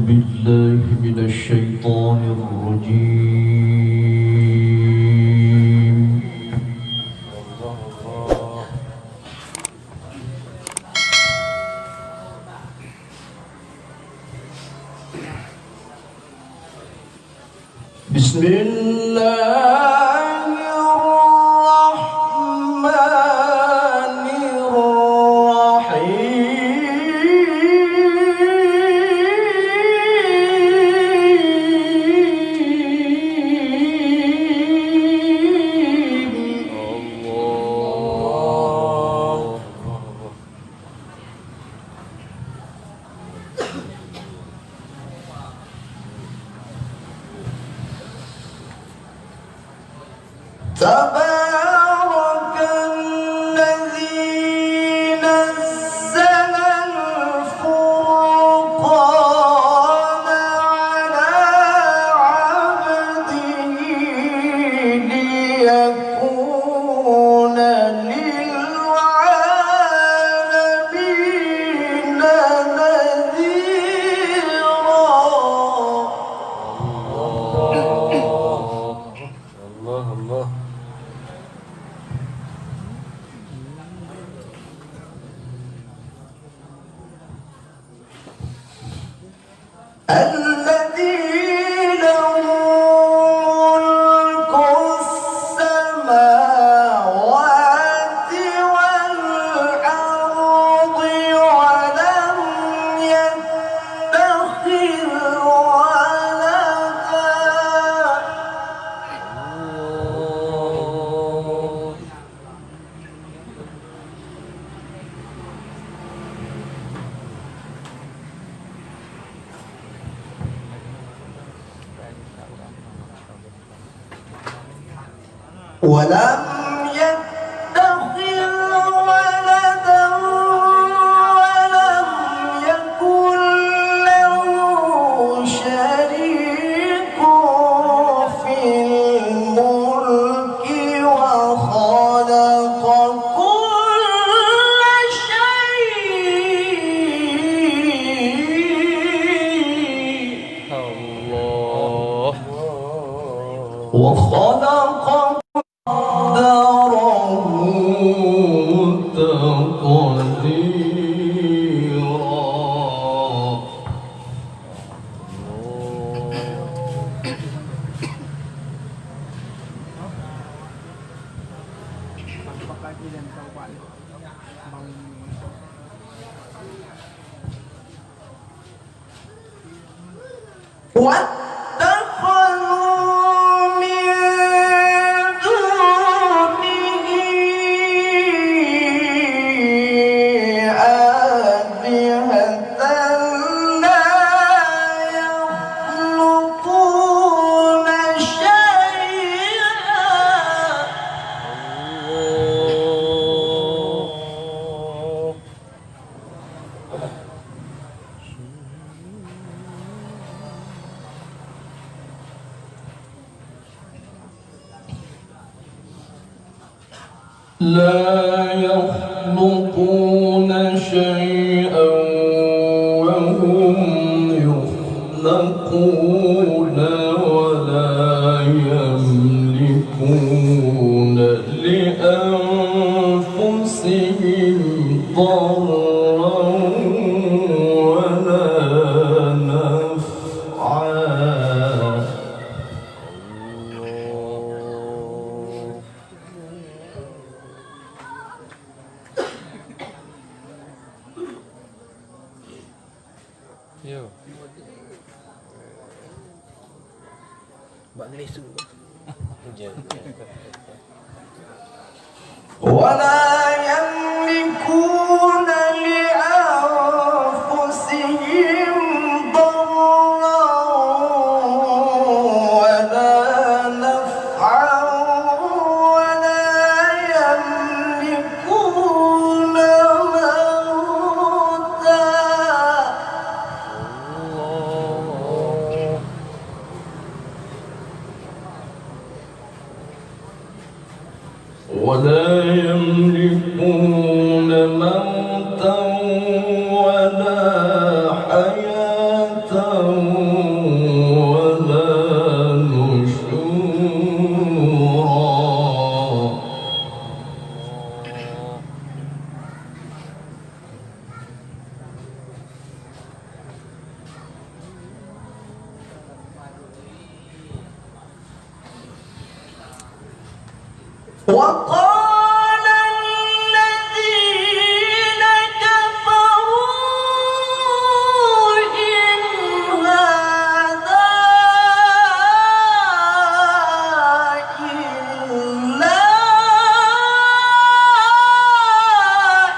بالله من الشيطان الرجيم. بسم الله الرحمن الرحيم. تبارك الذي نزل الفرقان على عبده ليكون للعالمين نذيرا. الله الذي له ملك السماوات والأرض ولم يتخذ ولدا. ولم يتخذ ولدا ولم يكن له شريك في الملك وخلق كل شيء وخلق واتخذوا من دونه آلهة لا يخلقون شيئا. لا يخلقون شيئا وهم يخلقون ولا يملكون لأنفسهم ضرا ولا نفعا. Yo. Buat lesu. ولا يملكون لأنفسهم ضرا ولا نفعا ولا يملكون موتا. ولا يملكون موتا ولا حياة وقال الذين كفروا إن هذا إلا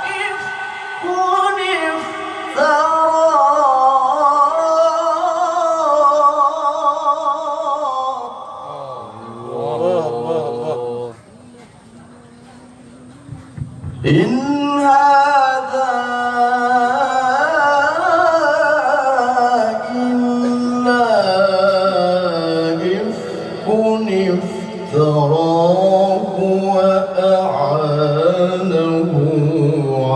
إفك افتراه إن هذا إلا إفك افتراه وأعانه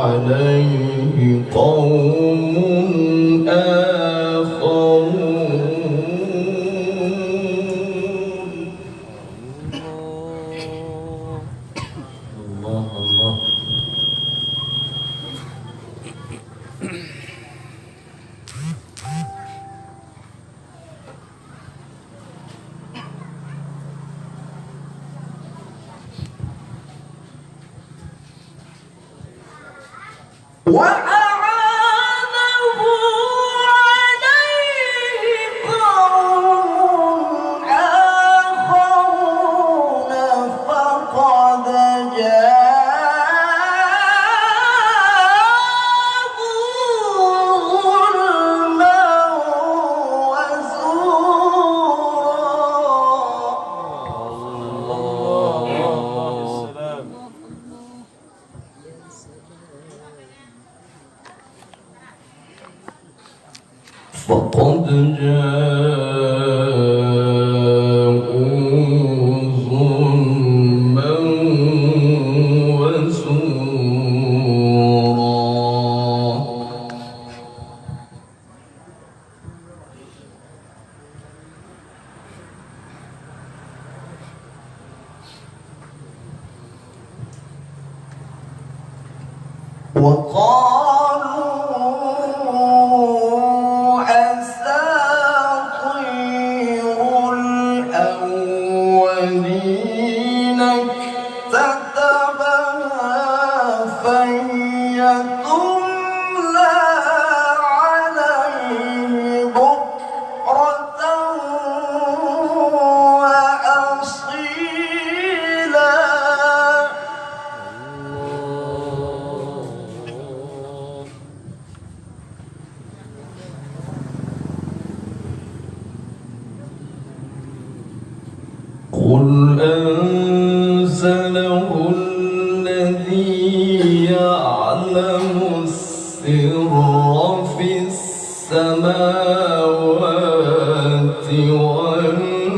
عليه قوم آخرون. الله الله. وأعانه عليه قوم آخرون فقد جاءوا ظلما وزورا. فقد جاءوا ظلما وزورا. وقالوا أساطير الأولين اكتتبها فهي تملى عليه بكرة وأصيلا. قل أنزله الذي يعلم السر في السماوات والأرض.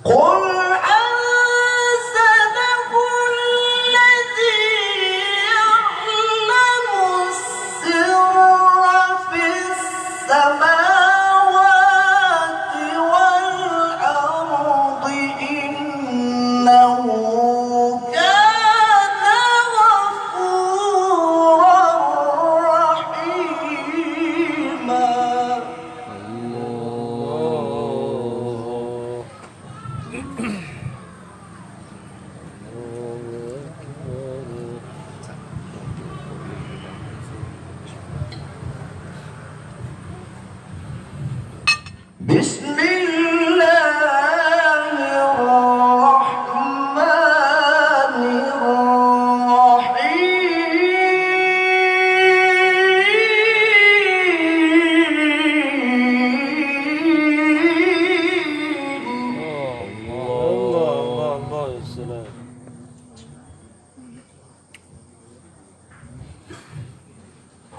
قل أنزله الذي يعلم السر في السماوات والأرض إنه كان غفورا رحيما. بسم الله الرحمن الرحيم.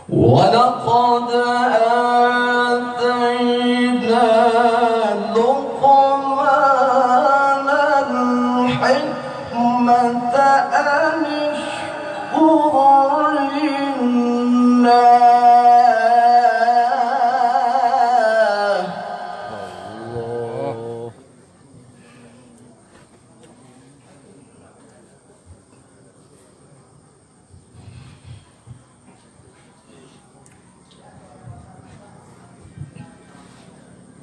ولقد آتينا لقمان الحكمة أن اشكر لله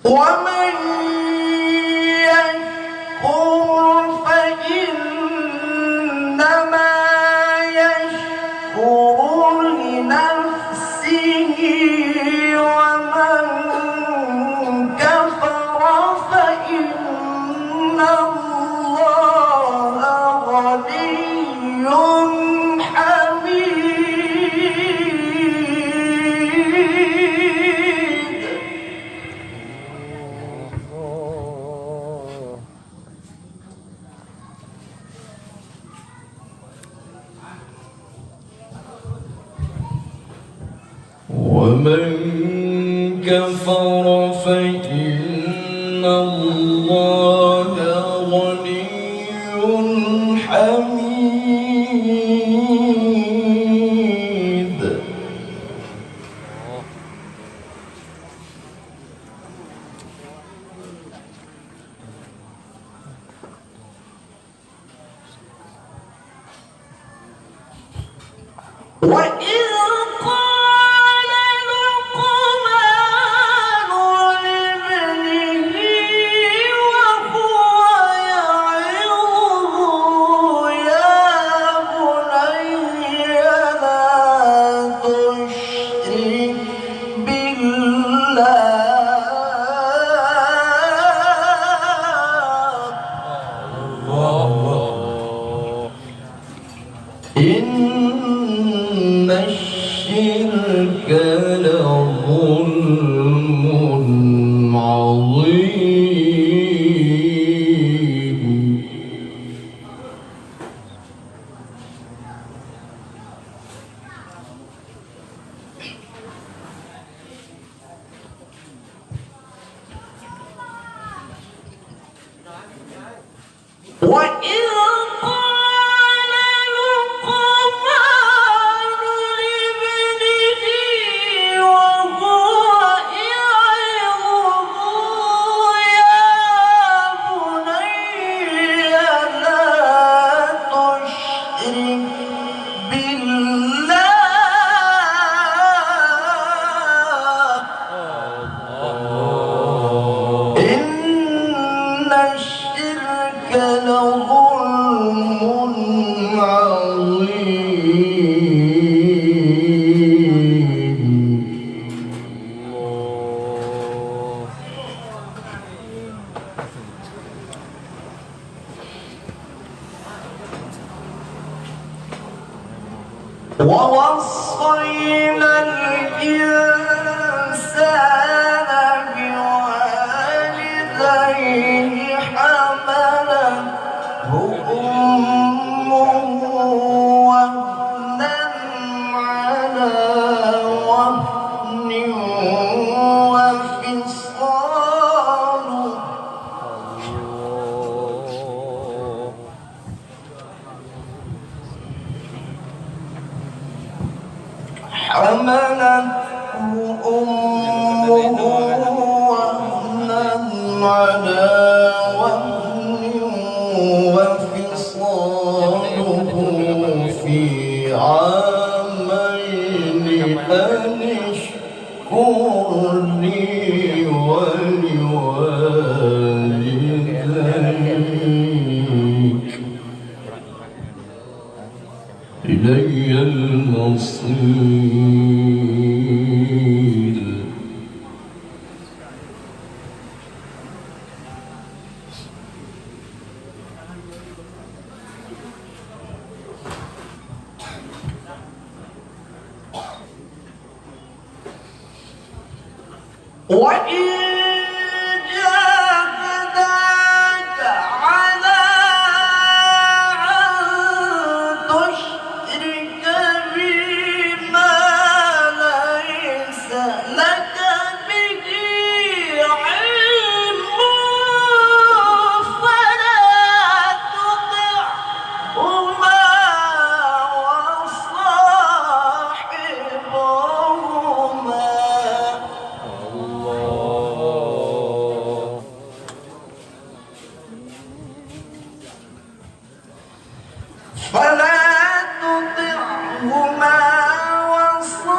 ومن يشكر فإنما يشكر لنفسه ومن كفر فإن الله غني حميد. ومن كفر فإن الله غني حميد. وإذ قال لقمان لابنه وهو يعظه يا بني لا تشرك بالله إن الشرك لظلم عظيم. وإذ قال لقمان لابنه وهو يعظه يا بني لا تشرك بالله إن الشرك لظلم عظيم. ووصينا الإنسان بوالديه حملته أمه وهنا على وهن وفصاله حملته أمه وهنا على وهن وفصاله في عامين أن اشكر لي ولوالديك إلي المصير. وإن جاهداك على أن تشرك بي ما ليس لك به علم فلا تطعهما وصاحبهما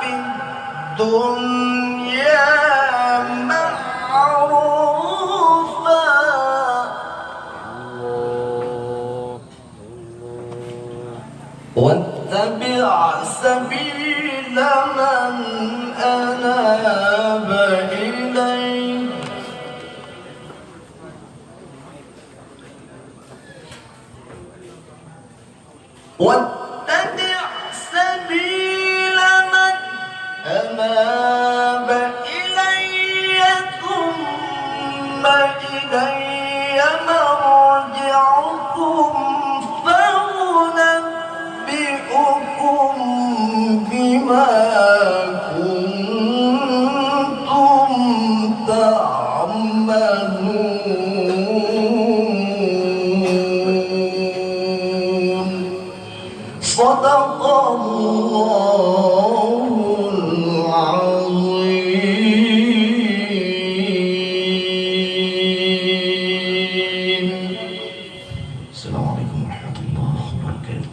في الدنيا واتبع سبيل من أناب إلي واتبع سبيل من أناب إلي ثم إلي مرجعكم فأنبئكم بما كنتم تعملون صدق الله العظيم. السلام عليكم ورحمة الله وبركاته.